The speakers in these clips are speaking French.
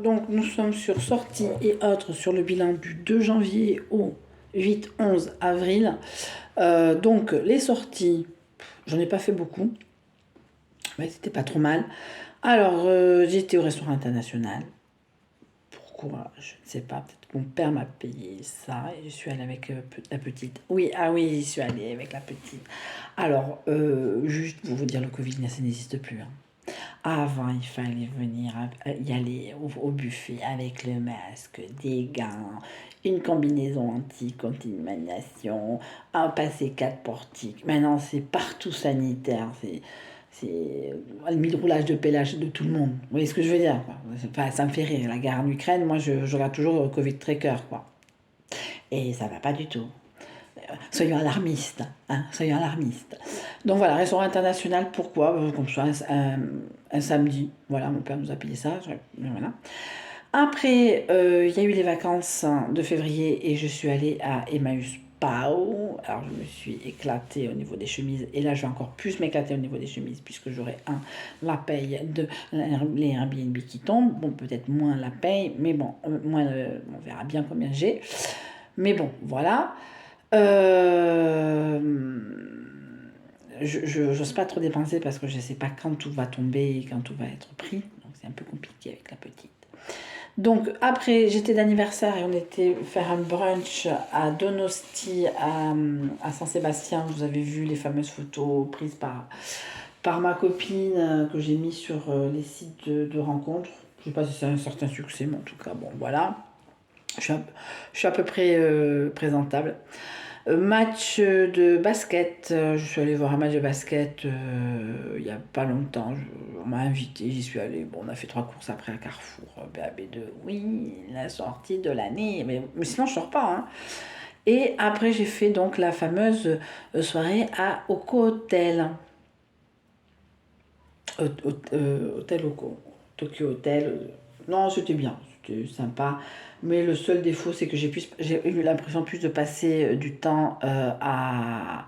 Donc nous sommes sur sortie et autres sur le bilan du 2 janvier au 8-11 avril. Donc les sorties, j'en ai pas fait beaucoup, mais c'était pas trop mal. Alors j'étais au restaurant international. Pourquoi? Je ne sais pas. Peut-être que mon père m'a payé ça et je suis allée avec la petite. Oui, ah oui, j'y suis allée avec la petite. Alors, juste pour vous dire, le Covid, ça n'existe plus, hein. Avant, il fallait venir y aller au buffet avec le masque, des gants, une combinaison anti-contamination, un passé 4 portiques. Maintenant, c'est partout sanitaire. C'est le mille roulage de pélage de tout le monde. Vous voyez ce que je veux dire, quoi. Enfin, ça me fait rire. La guerre en Ukraine, moi, je regarde toujours Covid Tracker, quoi. Et ça va pas du tout. Soyons alarmistes, hein, soyons alarmistes. Donc voilà, restaurant international, pourquoi? Comme ça, un samedi. Voilà, mon père nous a payé ça. Voilà. Après, il y a eu les vacances de février et je suis allée à Emmaüs Pau. Alors, je me suis éclatée au niveau des chemises. Et là, je vais encore plus m'éclater au niveau des chemises puisque j'aurai la paye de les Airbnb qui tombent. Bon, peut-être moins la paye, mais bon, moins, on verra bien combien j'ai. Mais bon, voilà. Euh, je n'ose pas trop dépenser parce que je ne sais pas quand tout va tomber et quand tout va être pris. Donc c'est un peu compliqué avec la petite. Donc après, j'étais d'anniversaire et on était faire un brunch à Donosti, à Saint-Sébastien. Vous avez vu les fameuses photos prises par ma copine que j'ai mis sur les sites de rencontres. Je ne sais pas si c'est un certain succès, mais en tout cas, bon, voilà. Je suis à peu près présentable. Match de basket. Je suis allée voir un match de basket il n'y a pas longtemps. On m'a invité, j'y suis allée. Bon, on a fait 3 courses après à Carrefour. BAB2, oui, la sortie de l'année. Mais sinon, je sors pas, hein. Et après, j'ai fait donc la fameuse soirée à Oko Hotel. Hôtel Oko. Tokyo Hotel. Non, c'était bien. C'était sympa. Mais le seul défaut, c'est que j'ai eu l'impression plus de passer du temps à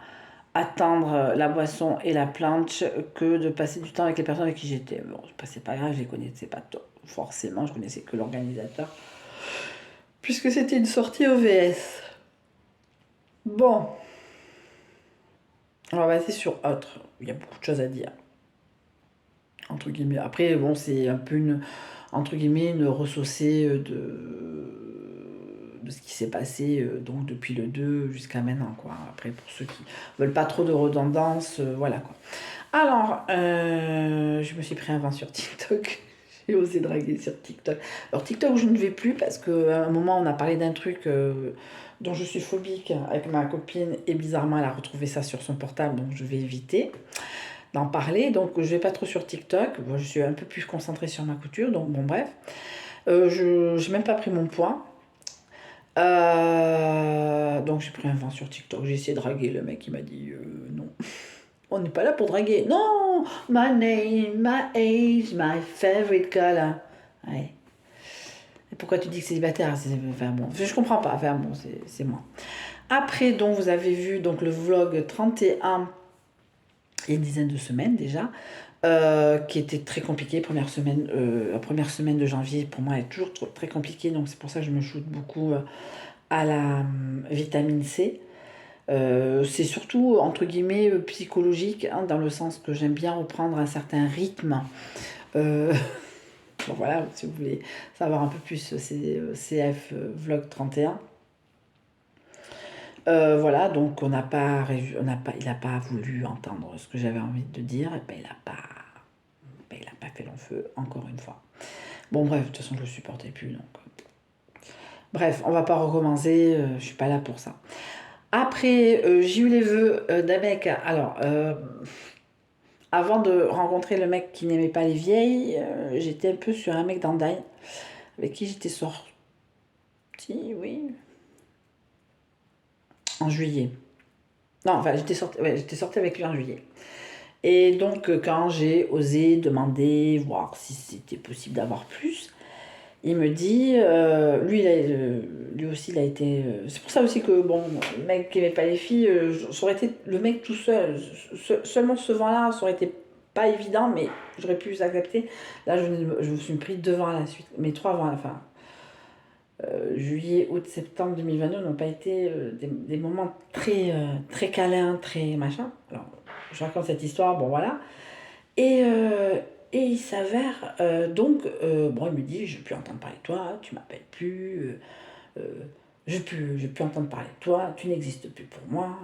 attendre la boisson et la planche que de passer du temps avec les personnes avec qui j'étais. Bon, c'est pas grave, je les connaissais pas forcément, je connaissais que l'organisateur. Puisque c'était une sortie OVS. Bon, on va passer sur autre. Il y a beaucoup de choses à dire. Entre guillemets. Après, bon, c'est un peu entre guillemets, une ressaucée de ce qui s'est passé donc depuis le 2 jusqu'à maintenant, quoi. Après, pour ceux qui veulent pas trop de redondance, voilà, quoi. Alors, je me suis pris un vent sur TikTok. J'ai osé draguer sur TikTok. Alors, TikTok, je ne vais plus parce qu'à un moment, on a parlé d'un truc dont je suis phobique avec ma copine et bizarrement, elle a retrouvé ça sur son portable, donc je vais éviter d'en parler. Donc, je vais pas trop sur TikTok. Bon, je suis un peu plus concentrée sur ma couture, donc bon, bref. Je n'ai même pas pris mon poids. Donc j'ai pris un vent sur TikTok. J'ai essayé de draguer le mec, il m'a dit non. On n'est pas là pour draguer. Non, my name, my age, my favorite color. Ouais. Et pourquoi tu dis que c'est célibataire? Enfin bon, je comprends pas. Enfin bon, c'est moi. Après, donc vous avez vu donc le vlog 31 il y a une dizaine de semaines déjà. Qui était très compliqué. La première semaine de janvier, pour moi, elle est toujours très compliquée. Donc, c'est pour ça que je me shoote beaucoup à la vitamine C. C'est surtout, entre guillemets, psychologique, hein, dans le sens que j'aime bien reprendre un certain rythme. Bon, voilà, si vous voulez savoir un peu plus, c'est CF Vlog 31. Voilà, donc il n'a pas voulu entendre ce que j'avais envie de dire, et ben il n'a pas fait long feu, encore une fois. Bon bref, de toute façon je ne le supportais plus, donc. Bref, on va pas recommencer, je suis pas là pour ça. Après, j'ai eu les vœux d'un mec. Alors, avant de rencontrer le mec qui n'aimait pas les vieilles, j'étais un peu sur un mec d'Andaï, avec qui j'étais sortie, oui, en juillet. Non, enfin, j'étais sortie avec lui en juillet. Et donc, quand j'ai osé demander, voir si c'était possible d'avoir plus, il me dit, lui aussi, il a été. C'est pour ça aussi que, bon, le mec qui n'aimait pas les filles, ça aurait été le mec tout seul. Seulement ce vent-là, ça aurait été pas évident, mais j'aurais pu accepter. Là, je me suis pris 2 vents à la suite, mais 3 vents à la fin. Juillet, août, septembre 2022 n'ont pas été des moments très câlins, très machin. Alors, je raconte cette histoire, bon voilà. Et, il s'avère, bon, il me dit, je ne veux plus entendre parler de toi, tu m'appelles plus, je veux plus entendre parler de toi, tu n'existes plus pour moi.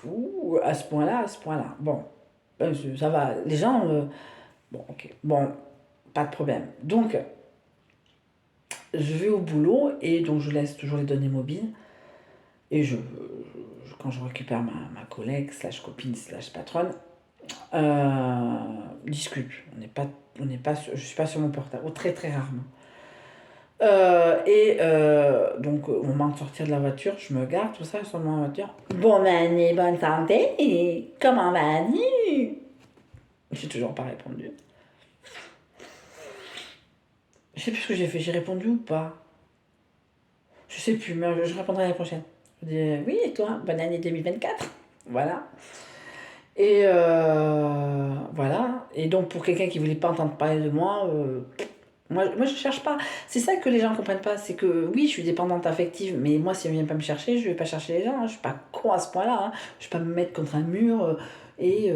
Ouh, à ce point-là, à ce point-là. Bon, ça va, les gens, bon, ok, bon, pas de problème. Donc, je vais au boulot et donc je laisse toujours les données mobiles. Et quand je récupère ma collègue, slash copine, slash patronne, discute. Je suis pas sur mon portable, ou très très rarement. Donc au moment de sortir de la voiture, je me garde, tout ça, sur ma voiture. Bonne année, bonne santé, et comment vas-tu? J'ai toujours pas répondu. Je sais plus ce que j'ai fait, j'ai répondu ou pas? Je sais plus, mais je répondrai l'année prochaine. Je dis oui, et toi? Bonne année 2024. Voilà. Et voilà. Et donc, pour quelqu'un qui voulait pas entendre parler de moi, moi je cherche pas. C'est ça que les gens comprennent pas. C'est que oui, je suis dépendante affective, mais moi, si on vient pas me chercher, je vais pas chercher les gens. Hein. Je suis pas con à ce point-là. Hein. Je vais pas me mettre contre un mur et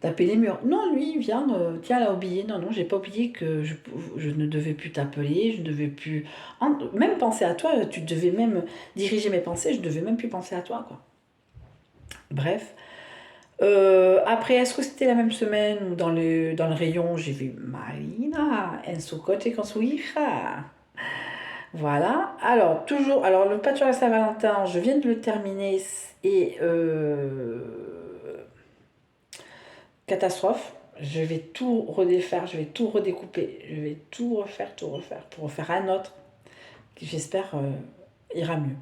taper les murs. Non, lui, il vient, tiens, elle a oublié. Non, non, j'ai pas oublié que je ne devais plus t'appeler, je ne devais plus. Même penser à toi, tu devais même diriger mes pensées, je devais même plus penser à toi, quoi. Bref. Après, est-ce que c'était la même semaine où dans le rayon, j'ai vu Marina en su coche con su hija. Voilà. Alors, toujours. Alors, le pâture à Saint-Valentin, je viens de le terminer et. Catastrophe. Je vais tout redéfaire, je vais tout redécouper, je vais tout refaire pour refaire un autre qui, j'espère, ira mieux.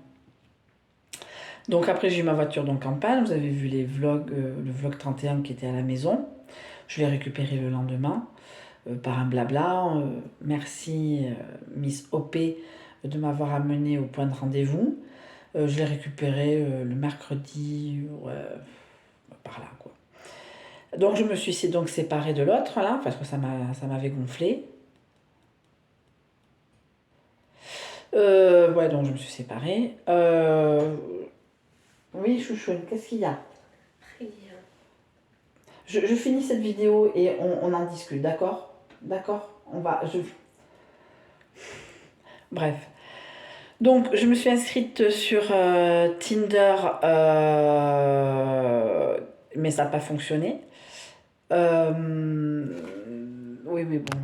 Donc après, j'ai eu ma voiture donc en panne. Vous avez vu les vlogs, le vlog 31 qui était à la maison. Je l'ai récupéré le lendemain par un blabla. Merci Miss OP de m'avoir amené au point de rendez-vous. Je l'ai récupéré le mercredi, par là quoi. Donc je me suis donc séparée de l'autre là parce que ça m'avait gonflé. Ouais, donc je me suis séparée. Oui, chouchoune, qu'est-ce qu'il y a? Rien. Je finis cette vidéo et on en discute, d'accord? D'accord? Bref. Donc, je me suis inscrite sur Tinder, mais ça n'a pas fonctionné. Oui, mais bon,